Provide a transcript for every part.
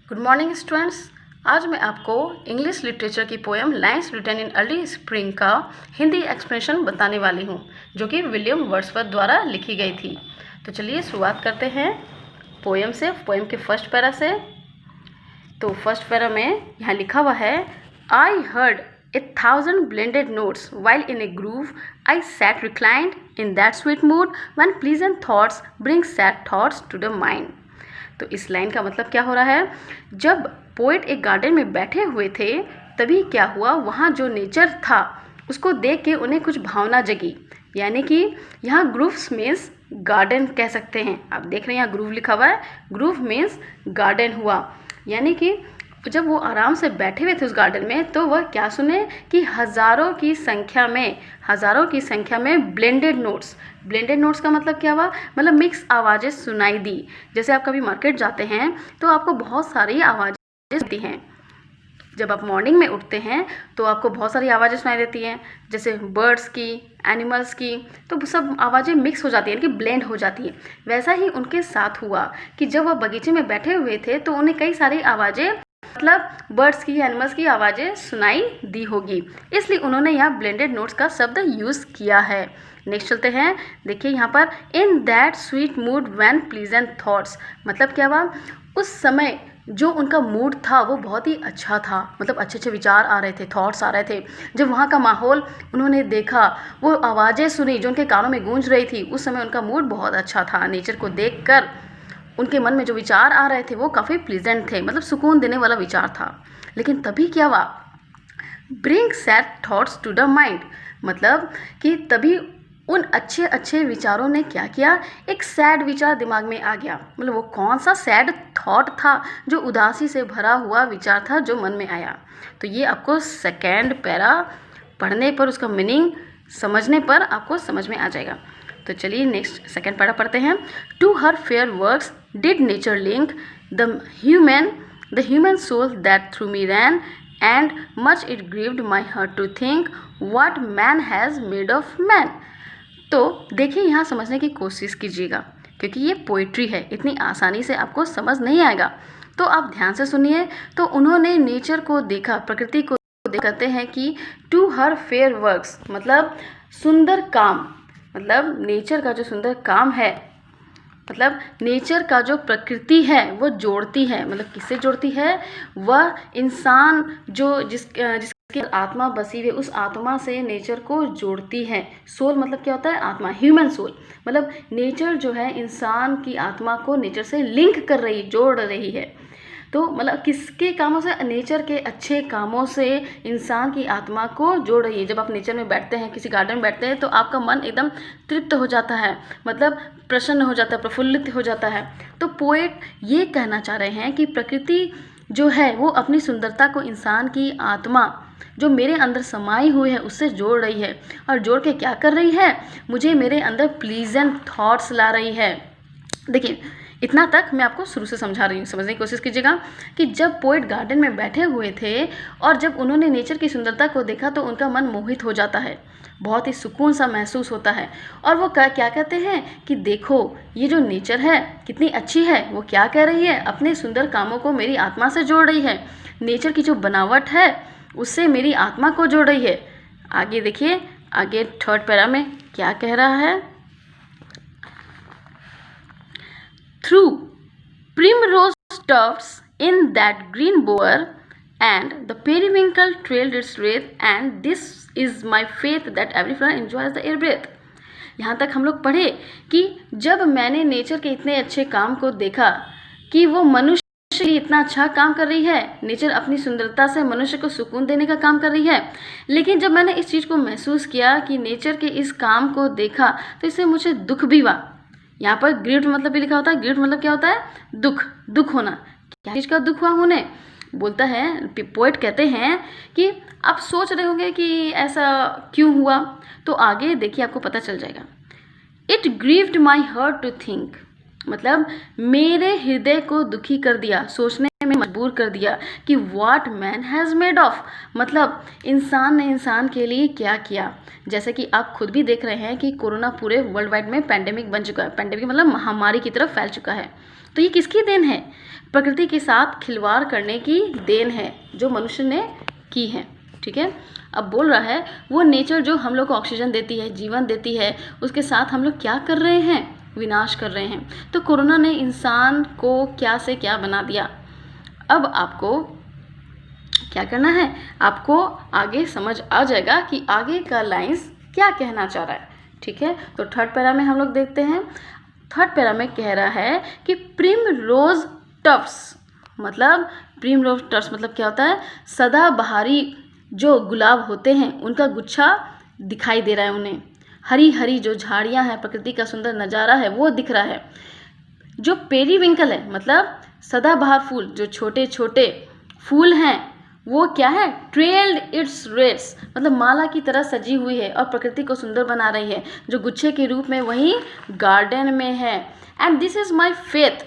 Good morning students. आज मैं आपको इंग्लिश लिटरेचर की poem lines written in early spring का हिंदी एक्सप्लेनेशन बताने वाली हूँ, जो कि विलियम वर्ड्सवर्थ द्वारा लिखी गई थी। तो चलिए शुरुआत करते हैं पोएम से, पोएम के फर्स्ट पैरा से। तो फर्स्ट पैरा में यहाँ लिखा हुआ है, I heard 1,000 blended notes while in a groove I sat reclined in that sweet mood when pleasant thoughts bring sad thoughts to the mind। तो इस लाइन का मतलब क्या हो रहा है, जब पोएट एक गार्डन में बैठे हुए थे तभी क्या हुआ, वहाँ जो नेचर था उसको देख के उन्हें कुछ भावना जगी। यानी कि यहाँ ग्रूव्स मीन्स गार्डन कह सकते हैं। आप देख रहे हैं यहाँ ग्रूव लिखा हुआ है, ग्रूव मीन्स गार्डन हुआ। यानी कि जब वो आराम से बैठे हुए थे उस गार्डन में तो वह क्या सुने कि हज़ारों की संख्या में ब्लेंडेड नोट्स का मतलब क्या हुआ, मतलब मिक्स आवाज़ें सुनाई दी। जैसे आप कभी मार्केट जाते हैं तो आपको बहुत सारी आवाज़ें सुनती हैं। जब आप मॉर्निंग में उठते हैं तो आपको बहुत सारी आवाज़ें सुनाई देती हैं, जैसे बर्ड्स की, एनिमल्स की, तो सब आवाज़ें मिक्स हो जाती हैं, यानी कि ब्लेंड हो जाती हैं। वैसा ही उनके साथ हुआ कि जब वह बगीचे में बैठे हुए थे तो उन्हें कई सारी आवाज़ें, मतलब बर्ड्स की, एनिमल्स की आवाज़ें सुनाई दी होगी, इसलिए उन्होंने यहाँ ब्लेंडेड नोट्स का शब्द यूज़ किया है। नेक्स्ट चलते हैं, देखिए यहाँ पर in that sweet mood when pleasant thoughts, मतलब क्या हुआ, उस समय जो उनका मूड था वो बहुत ही अच्छा था, मतलब अच्छे अच्छे विचार आ रहे थे, थॉट्स आ रहे थे। जब वहाँ का माहौल उन्होंने देखा, वो आवाज़ें सुनी जो उनके कानों में गूंज रही थी, उस समय उनका मूड बहुत अच्छा था। नेचर को देखकर उनके मन में जो विचार आ रहे थे वो काफ़ी प्लीजेंट थे, मतलब सुकून देने वाला विचार था। लेकिन तभी क्या हुआ, bring sad thoughts to the mind, मतलब कि तभी उन अच्छे अच्छे विचारों ने क्या किया, एक सैड विचार दिमाग में आ गया। मतलब वो कौन सा सैड थॉट था, जो उदासी से भरा हुआ विचार था जो मन में आया। तो ये आपको सेकेंड पैरा पढ़ने पर, उसका मीनिंग समझने पर आपको समझ में आ जाएगा। तो चलिए नेक्स्ट सेकेंड पैरा पढ़ते हैं। To her fair works did nature link the human soul that through me ran and much it grieved my heart to think what man has made of man. तो देखिए यहाँ समझने की कोशिश कीजिएगा, क्योंकि ये पोइट्री है, इतनी आसानी से आपको समझ नहीं आएगा। तो आप ध्यान से सुनिए। तो उन्होंने नेचर को देखा, प्रकृति को कहते हैं कि टू हर फेयर वर्क्स, मतलब सुंदर काम, मतलब नेचर का जो सुंदर काम है, मतलब नेचर का जो प्रकृति है वो जोड़ती है। मतलब किससे जोड़ती है, वह इंसान जो जिसकी आत्मा बसी हुई, उस आत्मा से नेचर को जोड़ती है। सोल मतलब क्या होता है, आत्मा, ह्यूमन सोल, मतलब नेचर जो है इंसान की आत्मा को नेचर से लिंक कर रही, जोड़ रही है। तो मतलब किसके कामों से, नेचर के अच्छे कामों से इंसान की आत्मा को जोड़ रही है। जब आप नेचर में बैठते हैं, किसी गार्डन में बैठते हैं, तो आपका मन एकदम तृप्त हो जाता है, मतलब प्रसन्न हो जाता है, प्रफुल्लित हो जाता है। तो पोएट ये कहना चाह रहे हैं कि प्रकृति जो है वो अपनी सुंदरता को इंसान की आत्मा जो मेरे अंदर समाई हुई है उससे जोड़ रही है। और जोड़ के क्या कर रही है, मुझे मेरे अंदर प्लीजेंट थॉट्स ला रही है। देखिए इतना तक मैं आपको शुरू से समझा रही हूँ, समझने की कोशिश कीजिएगा कि जब पोएट गार्डन में बैठे हुए थे और जब उन्होंने नेचर की सुंदरता को देखा तो उनका मन मोहित हो जाता है, बहुत ही सुकून सा महसूस होता है। और वो क्या कहते हैं कि देखो ये जो नेचर है कितनी अच्छी है, वो क्या कह रही है, अपने सुंदर कामों को मेरी आत्मा से जोड़ रही है। नेचर की जो बनावट है उससे मेरी आत्मा को जोड़ रही है। आगे देखिए, आगे थर्ड पैरा में क्या कह रहा है, through primrose tufts in that green bower and the periwinkle trailed its wreath and this is my faith that every flower enjoys the air breath। यहाँ तक हम लोग पढ़े कि जब मैंने नेचर के इतने अच्छे काम को देखा कि वो मनुष्य के लिए इतना अच्छा काम कर रही है, नेचर अपनी सुंदरता से मनुष्य को सुकून देने का काम कर रही है। लेकिन जब मैंने इस चीज़ को महसूस किया कि नेचर के इस काम को देखा तो इससे मुझे दुख भी हुआ। यहाँ पर ग्रीव्ड मतलब भी लिखा होता है, ग्रीव्ड मतलब क्या होता है, दुख होना। क्या चीज़ का दुख हुआ उन्हें, बोलता है पोएट कहते हैं कि आप सोच रहे होंगे कि ऐसा क्यों हुआ, तो आगे देखिए आपको पता चल जाएगा। It grieved my heart to think, मतलब मेरे हृदय को दुखी कर दिया, सोचने में मजबूर कर दिया कि what man has made of, मतलब इंसान ने इंसान के लिए क्या किया। जैसे कि आप खुद भी देख रहे हैं कि कोरोना पूरे वर्ल्ड वाइड में पैंडेमिक बन चुका है, पैंडेमिक मतलब महामारी की तरफ फैल चुका है। तो ये किसकी देन है? प्रकृति के साथ खिलवाड़ करने की देन है जो मनुष्य ने की है। ठीक है, अब बोल रहा है वो नेचर जो हम लोग को ऑक्सीजन देती है, जीवन देती है, उसके साथ हम लोग क्या कर रहे हैं? विनाश कर रहे हैं। तो कोरोना ने इंसान को क्या से क्या बना दिया। अब आपको क्या करना है, आपको आगे समझ आ जाएगा कि आगे का लाइंस क्या कहना चाह रहा है। ठीक है, तो थर्ड पैरा में हम लोग देखते हैं। थर्ड पैरा में कह रहा है कि प्रिमरोज टफ्स, मतलब प्रिमरोज टफ्स मतलब क्या होता है? सदाबहारी जो गुलाब होते हैं उनका गुच्छा दिखाई दे रहा है उन्हें। हरी हरी जो झाड़ियां हैं, प्रकृति का सुंदर नज़ारा है वो दिख रहा है। जो पेरीविंकल है मतलब सदाबहार फूल, जो छोटे छोटे फूल हैं वो क्या है? ट्रेल्ड इट्स रेड्स, मतलब माला की तरह सजी हुई है और प्रकृति को सुंदर बना रही है, जो गुच्छे के रूप में वहीं गार्डन में है। And this is my faith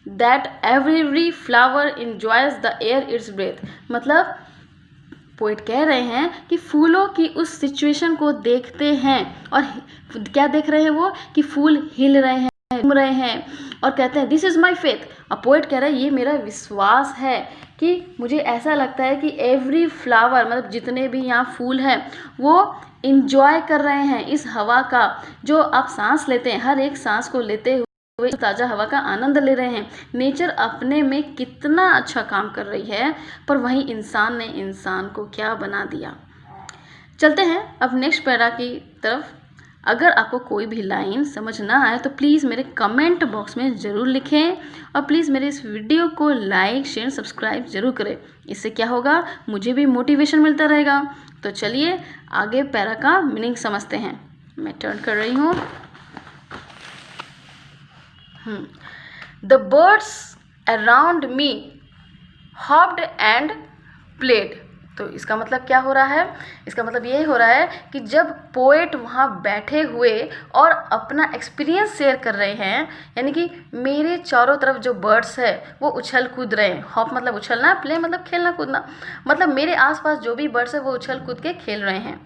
that every flower enjoys the air it's breath, मतलब पोइट कह रहे हैं कि फूलों की उस सिचुएशन को देखते हैं और क्या देख रहे हैं वो? कि फूल हिल रहे हैं, घूम रहे हैं, और कहते हैं दिस इज़ माई फेथ। अब पोइट कह रहा है ये मेरा विश्वास है कि मुझे ऐसा लगता है कि एवरी फ्लावर मतलब जितने भी यहाँ फूल हैं वो इंजॉय कर रहे हैं इस हवा का, जो आप सांस लेते हैं, हर एक सांस को लेते हुए ताज़ा हवा का आनंद ले रहे हैं। नेचर अपने में कितना अच्छा काम कर रही है, पर वहीं इंसान ने इंसान को क्या बना दिया। चलते हैं अब नेक्स्ट पैरा की तरफ। अगर आपको कोई भी लाइन समझ ना आए तो प्लीज़ मेरे कमेंट बॉक्स में ज़रूर लिखें, और प्लीज़ मेरे इस वीडियो को लाइक शेयर सब्सक्राइब ज़रूर करें। इससे क्या होगा, मुझे भी मोटिवेशन मिलता रहेगा। तो चलिए आगे पैरा का मीनिंग समझते हैं। मैं टर्न कर रही हूँ। The birds around me hopped and played. तो इसका मतलब क्या हो रहा है? इसका मतलब ये हो रहा है कि जब पोएट वहाँ बैठे हुए और अपना एक्सपीरियंस शेयर कर रहे हैं, यानी कि मेरे चारों तरफ जो बर्ड्स है वो उछल कूद रहे हैं। हॉप मतलब उछलना, प्ले मतलब खेलना कूदना, मतलब मेरे आसपास जो भी बर्ड्स है वो उछल कूद के खेल रहे हैं।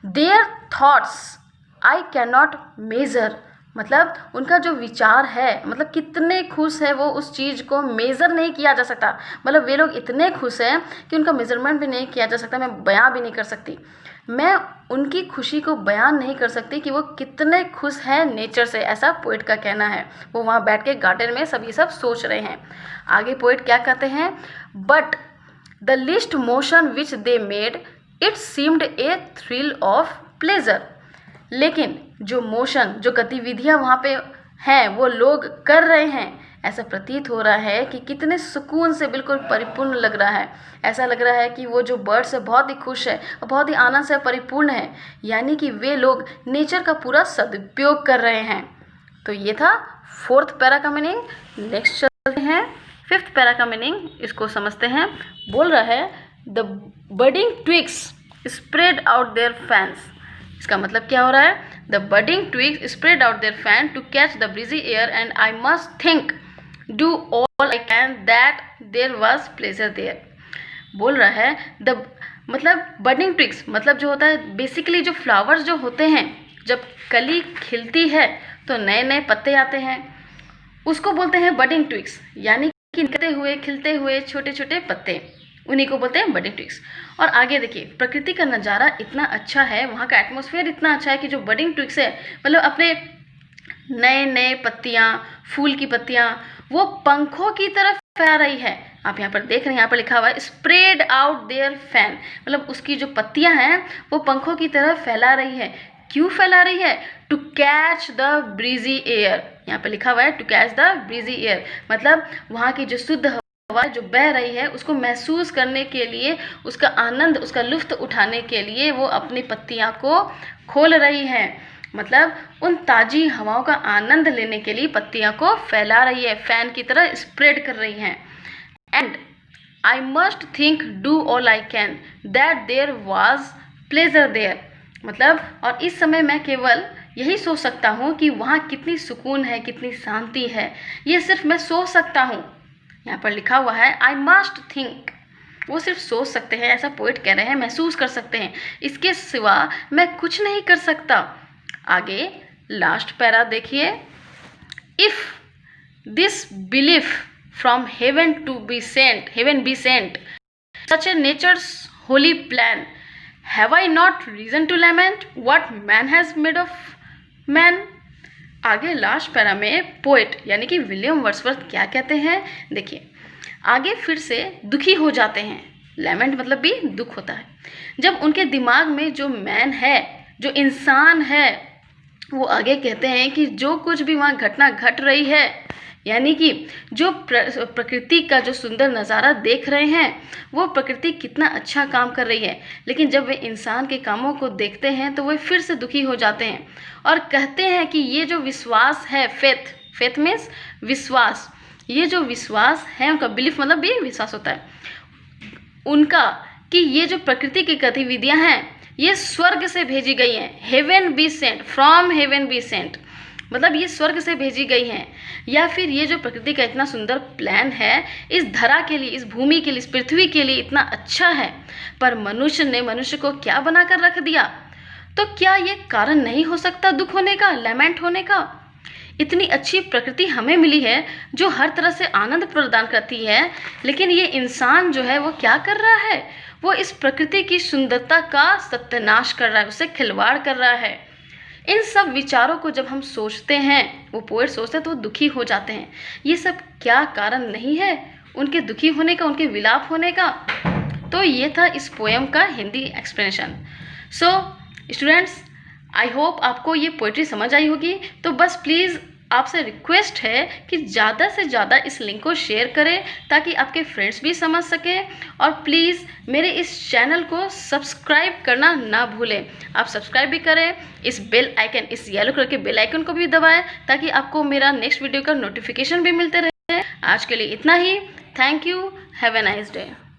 Their thoughts I can not measure, मतलब उनका जो विचार है, मतलब कितने खुश है वो, उस चीज़ को मेज़र नहीं किया जा सकता। मतलब वे लोग इतने खुश हैं कि उनका मेज़रमेंट भी नहीं किया जा सकता, मैं बयां भी नहीं कर सकती। मैं उनकी खुशी को बयान नहीं कर सकती कि वो कितने खुश हैं नेचर से, ऐसा पोइट का कहना है। वो वहाँ बैठ के गार्डन में सब ये सब सोच रहे हैं। आगे पोइट क्या कहते हैं? But the list motion which they made it seemed a thrill of pleasure, लेकिन जो मोशन, जो गतिविधियाँ वहाँ पे हैं वो लोग कर रहे हैं, ऐसा प्रतीत हो रहा है कि कितने सुकून से बिल्कुल परिपूर्ण लग रहा है। ऐसा लग रहा है कि वो जो बर्ड्स है बहुत ही खुश है और बहुत ही आनंद से परिपूर्ण है, यानी कि वे लोग नेचर का पूरा सदुपयोग कर रहे हैं। तो ये था फोर्थ पैरा का मीनिंग। नेक्स्ट चलते हैं फिफ्थ पैरा का मीनिंग, इसको समझते हैं। बोल रहा है the budding twigs spread out their fans. इसका मतलब क्या हो रहा है? The budding twigs spread out their fan to catch the breezy air and I must think do all I can that there was pleasure there. बोल रहा है the मतलब बडिंग ट्विग्स मतलब जो होता है बेसिकली जो फ्लावर्स जो होते हैं, जब कली खिलती है तो नए नए पत्ते आते हैं, उसको बोलते हैं बडिंग ट्विग्स, यानी कि खिलते हुए छोटे छोटे पत्ते, उन्हीं को बोलते हैं बडिंग ट्विग्स। और आगे देखिए, प्रकृति का नज़ारा इतना अच्छा है, वहाँ का एटमॉस्फेयर इतना अच्छा है कि जो बडिंग ट्विग्स है मतलब अपने नए नए पत्तियाँ, फूल की पत्तियाँ वो पंखों की तरफ फैला रही है। आप यहाँ पर देख रहे हैं, यहाँ पर लिखा हुआ है स्प्रेड आउट देयर फैन, मतलब उसकी जो पत्तियाँ हैं वो पंखों की तरफ फैला रही है। क्यों फैला रही है? To catch the breezy air, यहाँ पर लिखा हुआ है to catch the breezy air, मतलब वहाँ की जो शुद्ध हवा जो बह रही है उसको महसूस करने के लिए, उसका आनंद, उसका लुत्फ़ उठाने के लिए वो अपनी पत्तियाँ को खोल रही है, मतलब उन ताज़ी हवाओं का आनंद लेने के लिए पत्तियाँ को फैला रही है, फैन की तरह स्प्रेड कर रही हैं। And I must think do all I can that there was pleasure there, मतलब और इस समय मैं केवल यही सोच सकता हूँ कि वहाँ कितनी सुकून है, कितनी शांति है, ये सिर्फ मैं सोच सकता हूँ। यहाँ पर लिखा हुआ है आई मस्ट थिंक। वो सिर्फ सोच सकते हैं, ऐसा पोएट कह रहे हैं, महसूस कर सकते हैं, इसके सिवा मैं कुछ नहीं कर सकता। आगे लास्ट पैरा देखिए, if this belief from heaven be Saint such a nature's holy plan, have I not reason to lament what man has made of man? आगे लास्ट पैरा में पोएट यानी कि विलियम वर्ड्सवर्थ क्या कहते हैं, देखिए आगे फिर से दुखी हो जाते हैं। लैमेंट मतलब भी दुख होता है। जब उनके दिमाग में जो मैन है, जो इंसान है, वो आगे कहते हैं कि जो कुछ भी वहाँ घटना घट रही है, यानी कि जो प्रकृति का जो सुंदर नज़ारा देख रहे हैं, वो प्रकृति कितना अच्छा काम कर रही है, लेकिन जब वे इंसान के कामों को देखते हैं तो वे फिर से दुखी हो जाते हैं और कहते हैं कि ये जो विश्वास है, फेथ मीन्स विश्वास, ये जो विश्वास है उनका, बिलीफ मतलब भी विश्वास होता है उनका, कि ये जो प्रकृति की गतिविधियाँ हैं ये स्वर्ग से भेजी गई हैं, heaven be sent, from heaven be sent, मतलब ये स्वर्ग से भेजी गई हैं, या फिर ये जो प्रकृति का इतना सुंदर प्लान है इस धरा के लिए, इस भूमि के लिए, इस पृथ्वी के लिए इतना अच्छा है, पर मनुष्य ने मनुष्य को क्या बनाकर रख दिया। तो क्या ये कारण नहीं हो सकता दुख होने का, लैमेंट होने का? इतनी अच्छी प्रकृति हमें मिली है जो हर तरह से आनंद प्रदान करती है, लेकिन ये इंसान जो है वो क्या कर रहा है, वो इस प्रकृति की सुंदरता का सत्यानाश कर रहा है, उससे खिलवाड़ कर रहा है। इन सब विचारों को जब हम सोचते हैं, वो पोएट सोचते हैं तो वो दुखी हो जाते हैं। ये सब क्या कारण नहीं है उनके दुखी होने का, उनके विलाप होने का? तो ये था इस पोएम का Hindi explanation. So students, I hope आपको ये पोइट्री समझ आई होगी। तो बस प्लीज़ आपसे रिक्वेस्ट है कि ज़्यादा से ज़्यादा इस लिंक को शेयर करें ताकि आपके फ्रेंड्स भी समझ सकें, और प्लीज़ मेरे इस चैनल को सब्सक्राइब करना ना भूलें। आप सब्सक्राइब भी करें, इस बेल आइकन, इस येलो कलर के बेल आइकन को भी दबाएं ताकि आपको मेरा नेक्स्ट वीडियो का नोटिफिकेशन भी मिलते रहे। आज के लिए इतना ही। Thank you. Have a nice day.